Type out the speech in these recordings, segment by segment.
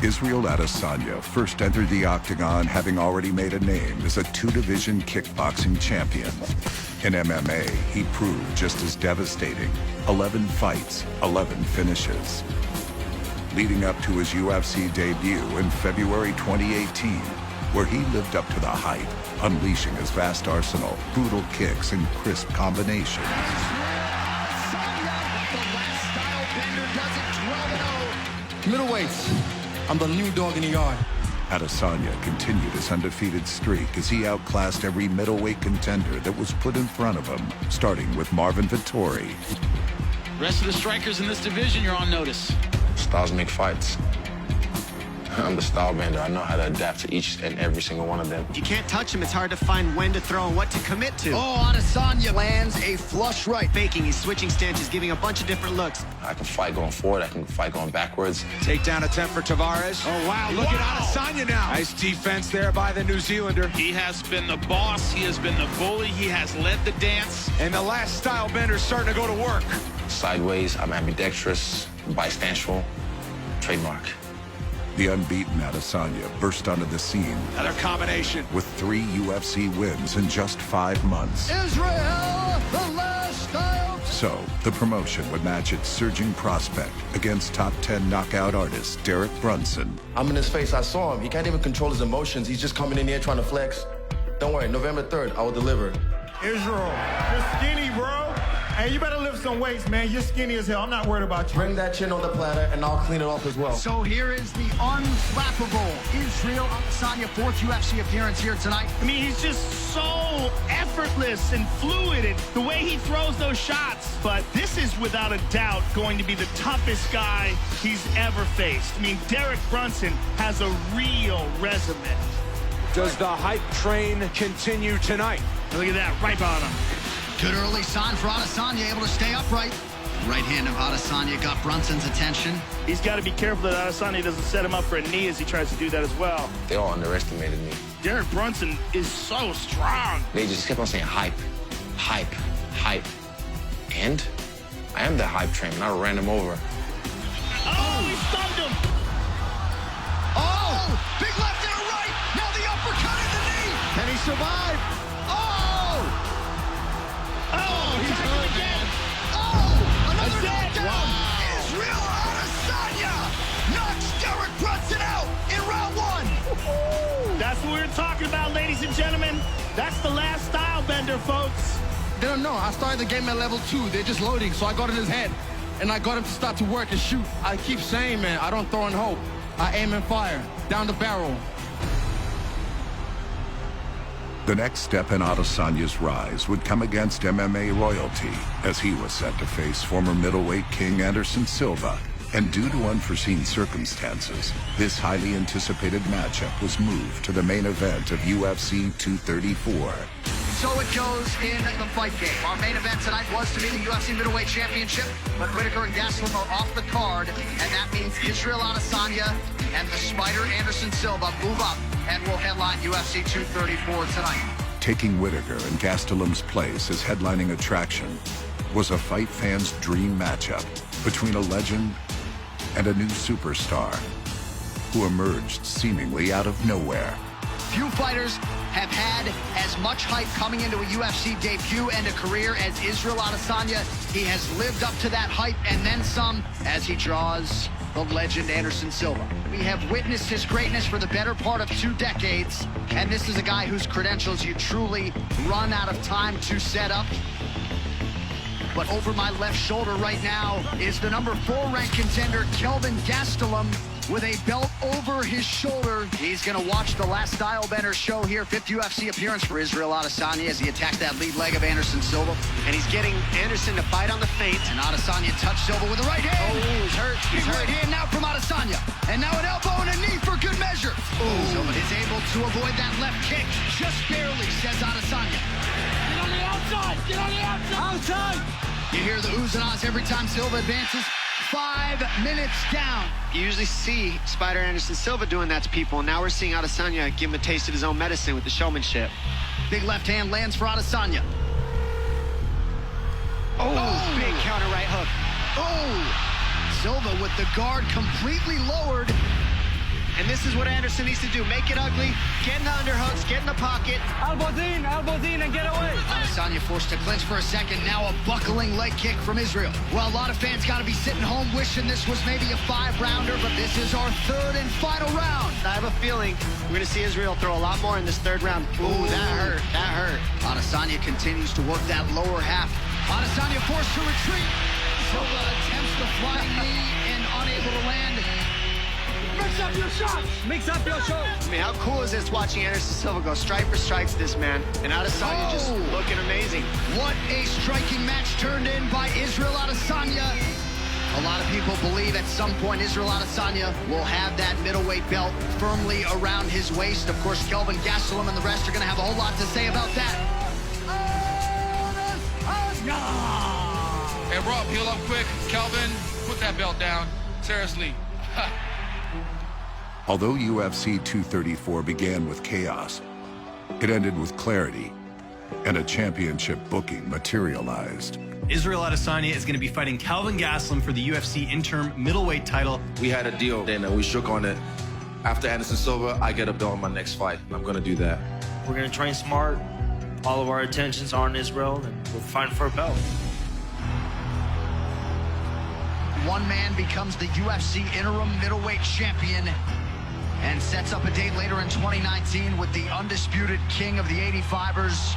Israel Adesanya first entered the octagon having already made a name as a two-division kickboxing champion. In MMA, he proved just as devastating. 11 fights, 11 finishes. Leading up to his UFC debut in February 2018, where he lived up to the hype, unleashing his vast arsenal, brutal kicks, and crisp combinations. Middleweights, I'm the new dog in the yard. Adesanya continued his undefeated streak as he outclassed every middleweight contender that was put in front of him, starting with Marvin Vettori. Rest of the strikers in this division, you're on notice. Styles make fights. I'm the style bender. I know how to adapt to each and every single one of them. If you can't touch him, it's hard to find when to throw and what to commit to. Oh, Adesanya lands a flush right. Faking, he's switching stances, giving a bunch of different looks. I can fight going forward. I can fight going backwards. Takedown attempt for Tavares. Oh, wow. Look at Adesanya now. Nice defense there by the New Zealander. He has been the boss. He has been the bully. He has led the dance. And the last style bender's starting to go to work. Sideways, I'm ambidextrous, bisexual, trademark. The unbeaten Adesanya burst onto the scene. Another combination. With 3 UFC wins in just 5 months. Israel, the last style. So, the promotion would match its surging prospect against top 10 knockout artist Derek Brunson. I'm in his face. I saw him. He can't even control his emotions. He's just coming in here trying to flex. Don't worry, November 3rd, I will deliver. Israel, you're skinny, bro. Hey, you better lift some weights, man. You're skinny as hell. I'm not worried about you. Bring that chin on the platter, and I'll clean it off as well. So here is the unflappable Israel Adesanya, 4th UFC appearance here tonight. I mean, he's just so effortless and fluid, and the way he throws those shots. But this is without a doubt going to be the toughest guy he's ever faced. I mean, Derek Brunson has a real resume. Does the hype train continue tonight? Look at that, right on him. Good early sign for Adesanya, able to stay upright. Right hand of Adesanya got Brunson's attention. He's got to be careful that Adesanya doesn't set him up for a knee as he tries to do that as well. They all underestimated me. Derek Brunson is so strong. They just kept on saying hype, hype, hype. And I am the hype train, and I ran him over. Oh, he stunned him. Oh, big left and a right. Now the uppercut in the knee. Can he survive? Oh, he's hurt again. Oh, another That's it. knockdown. Wow. Israel Adesanya knocks Derek Brunson out in round 1. That's what we're talking about, ladies and gentlemen. That's the last style bender, folks. They don't know. I started the game at level 2. They're just loading, so I got in his head. And I got him to start to work and shoot. I keep saying, man, I don't throw and hope. I aim and fire. Down the barrel. The next step in Adesanya's rise would come against MMA royalty, as he was set to face former middleweight king Anderson Silva. And due to unforeseen circumstances, this highly anticipated matchup was moved to the main event of UFC 234. So it goes in the fight game. Our main event tonight was to be the UFC Middleweight Championship, but Whitaker and Gastelum are off the card, and that means Israel Adesanya and the Spider Anderson Silva move up and will headline UFC 234 tonight. Taking Whitaker and Gastelum's place as headlining attraction was a fight fan's dream matchup between a legend and a new superstar who emerged seemingly out of nowhere. Few fighters have had as much hype coming into a UFC debut and a career as Israel Adesanya. He has lived up to that hype and then some as he draws the legend Anderson Silva. We have witnessed his greatness for the better part of 2 decades, and this is a guy whose credentials you truly run out of time to set up. But over my left shoulder right now is the number 4 ranked contender, Kelvin Gastelum, with a belt over his shoulder. He's going to watch the last style bender show here. 5th UFC appearance for Israel Adesanya as he attacks that lead leg of Anderson Silva. And he's getting Anderson to fight on the feint. And Adesanya touched Silva with the right hand. Oh, he's hurt. He's Big hurt. right hand now from Adesanya. And now an elbow and a knee for good measure. Silva is able to avoid that left kick. Just barely, says Adesanya. Get on the outside. Get on the outside. Outside. You hear the oohs and ahs every time Silva advances. 5 minutes down. You usually see Spider Anderson Silva doing that to people, and now we're seeing Adesanya give him a taste of his own medicine with the showmanship. Big left hand lands for Adesanya. Oh, big counter right hook. Oh! Silva with the guard completely lowered. this is what Anderson needs to do. Make it ugly, get in the underhooks, get in the pocket. Elbow Dean, and get away. Adesanya forced to clinch for a second. Now a buckling leg kick from Israel. Well, a lot of fans got to be sitting home wishing this was maybe a 5-rounder, but this is our third and final round. I have a feeling we're going to see Israel throw a lot more in this third round. Ooh, that hurt. That hurt. Adesanya continues to work that lower half. Adesanya forced to retreat. Silva attempts the flying knee and unable to land. Mix up your shots. Mix up your shots. I mean, how cool is this watching Anderson Silva go strike for strike to this man? And Adesanya just looking amazing. What a striking match turned in by Israel Adesanya. A lot of people believe at some point Israel Adesanya will have that middleweight belt firmly around his waist. Of course, Kelvin Gastelum and the rest are going to have a whole lot to say about that. Hey, Rob, heal up quick. Kelvin, put that belt down. Seriously. Although UFC 234 began with chaos, it ended with clarity, and a championship booking materialized. Israel Adesanya is going to be fighting Kelvin Gastelum for the UFC interim middleweight title. We had a deal, and we shook on it. After Anderson Silva, I get a belt in my next fight. I'm going to do that. We're going to train smart. All of our attentions are on Israel, and we're fighting for a belt. One man becomes the UFC interim middleweight champion and sets up a date later in 2019 with the undisputed king of the 85ers,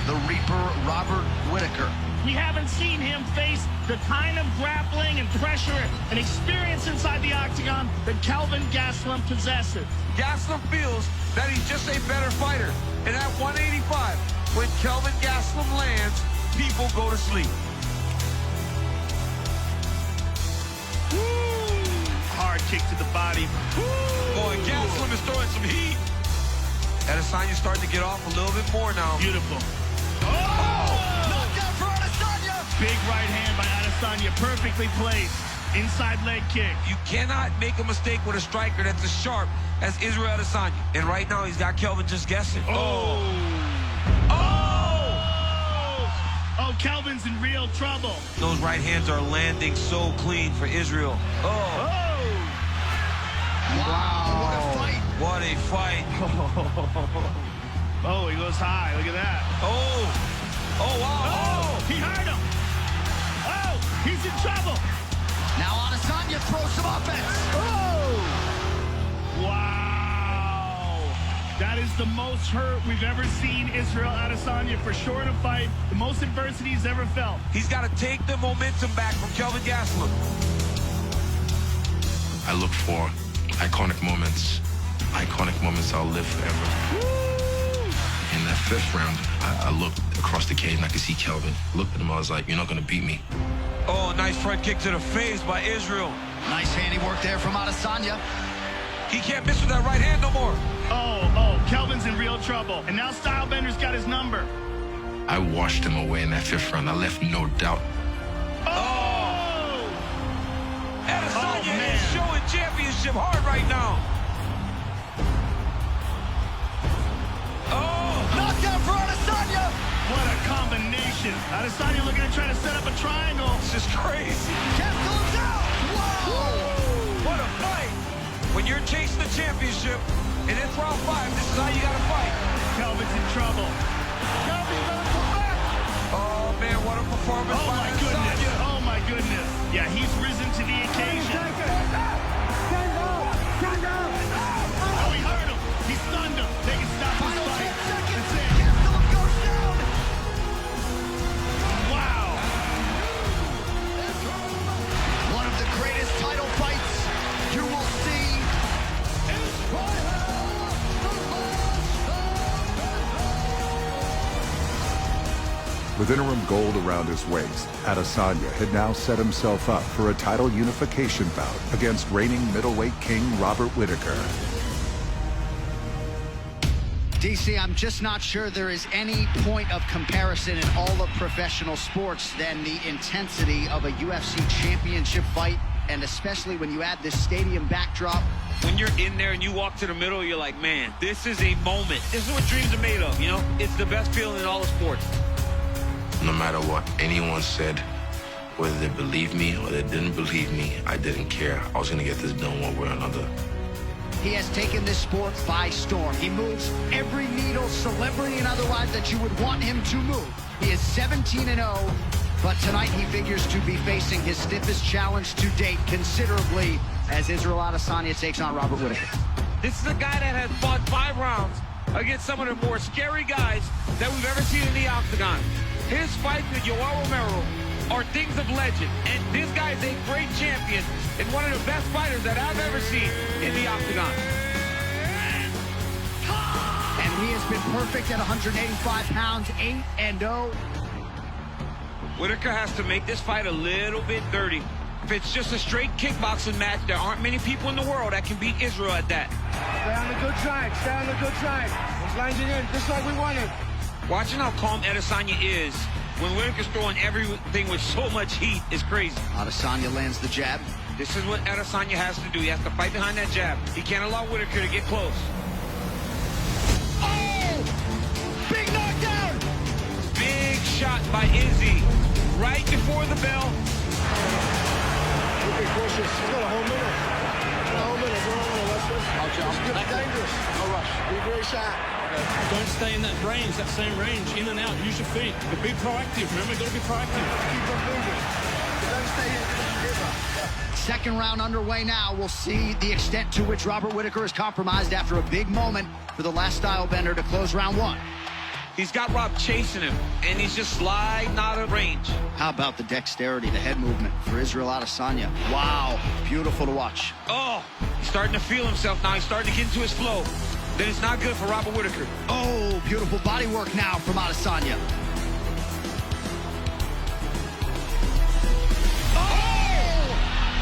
the Reaper, Robert Whittaker. We haven't seen him face the kind of grappling and pressure and experience inside the octagon that Kelvin Gastelum possesses. Gastelum feels that he's just a better fighter. And at 185, when Kelvin Gastelum lands, people go to sleep. Hard kick to the body. Boy, Gastelum is throwing some heat. Adesanya's starting to get off a little bit more now. Beautiful. Knockdown for Adesanya! Big right hand by Adesanya, perfectly placed. Inside leg kick. You cannot make a mistake with a striker that's as sharp as Israel Adesanya. And right now, he's got Kelvin just guessing. Oh, Kelvin's in real trouble. Those right hands are landing so clean for Israel. Wow, what a fight. What a fight. Oh, he goes high. Look at that. Oh, wow. Oh, he hurt him. Oh, he's in trouble. Now Adesanya throws some offense. Wow. That is the most hurt we've ever seen Israel Adesanya for sure in a fight. The most adversity he's ever felt. He's got to take the momentum back from Kelvin Gastelum. I look for iconic moments. Iconic moments I'll live forever. In that 5th round, I looked across the cage and I could see Kelvin. Looked at him, I was like, you're not going to beat me. Oh, nice front kick to the face by Israel. Nice handiwork there from Adesanya. He can't miss with that right hand no more. Oh, Kelvin's in real trouble. And now Stylebender's got his number. I washed him away in that 5th round. I left no doubt. Adesanya is showing championship hard right now. Knockdown for Adesanya. What a combination. Adesanya looking to try to set up a triangle. This is crazy. Gastelum's out. Wow. What a fight. When you're chasing the championship, and it's round 5, this is how you got to fight. Kelvin's in trouble. Kelvin's gonna come back. Oh, man, what a performance Oh, by my Adesanya. goodness. Oh, my goodness. Yeah, he's risen to the occasion. Oh, he hurt him. He stunned him. They can stop his fight. That's it. Gastelum goes down. Wow. One of the greatest title fights you will see. With interim gold around his waist, Adesanya had now set himself up for a title unification bout against reigning middleweight king Robert Whittaker. DC, I'm just not sure there is any point of comparison in all of professional sports than the intensity of a UFC championship fight, and especially when you add this stadium backdrop. When you're in there and you walk to the middle, you're like, man, this is a moment. This is what dreams are made of, you know? It's the best feeling in all of sports. No matter what anyone said, whether they believed me or they didn't believe me, I didn't care. I was going to get this done one way or another. he has taken this sport by storm. He moves every needle, celebrity and otherwise, that you would want him to move. He is 17-0, but tonight he figures to be facing his stiffest challenge to date considerably as Israel Adesanya takes on Robert Whittaker. This is a guy that has fought 5 rounds against some of the more scary guys that we've ever seen in the octagon. His fights with Yoel Romero are things of legend, and this guy is a great champion and one of the best fighters that I've ever seen in the octagon. And he has been perfect at 185 pounds, 8-0. Whittaker has to make this fight a little bit dirty. If it's just a straight kickboxing match, there aren't many people in the world that can beat Israel at that. Stay on the good track. Stay on the good track. Let's land it in just like we wanted. Watching how calm Adesanya is when Whittaker's throwing everything with so much heat is crazy. Adesanya lands the jab. This is what Adesanya has to do. He has to fight behind that jab. He can't allow Whittaker to get close. Oh! Big knockdown! Big shot by Izzy right before the bell. Okay, cautious. He's got a whole minute. A whole minute. Go on, watch this. It's dangerous. No rush. Be very sharp. Don't stay in that range, that same range, in and out. Use your feet. But be proactive. Remember, you've got to be proactive. Keep on moving. Don't stay in. Second round underway now. We'll see the extent to which Robert Whittaker is compromised after a big moment for the last style bender to close round 1. He's got Rob chasing him, and he's just sliding out of range. How about the dexterity, the head movement for Israel Adesanya? Wow, beautiful to watch. Oh, he's starting to feel himself now. He's starting to get into his flow. Then it's not good for Robert Whittaker. Oh, beautiful body work now from Adesanya. Oh!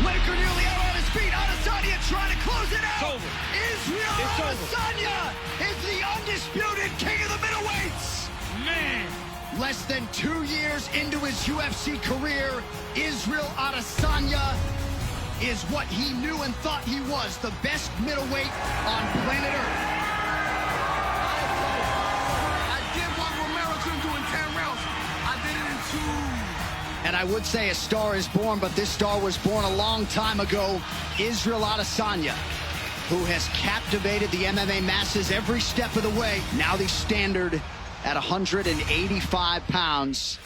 Whittaker nearly out on his feet. Adesanya trying to close it out. It's over. Israel Adesanya is the undisputed king of the middleweights. Man. Less than 2 years into his UFC career, Israel Adesanya is what he knew and thought he was, the best middleweight on planet Earth. I did what Romero couldn't do in 10 rounds. I did it in 2. And I would say a star is born, but this star was born a long time ago. Israel Adesanya, who has captivated the MMA masses every step of the way. Now the standard at 185 pounds.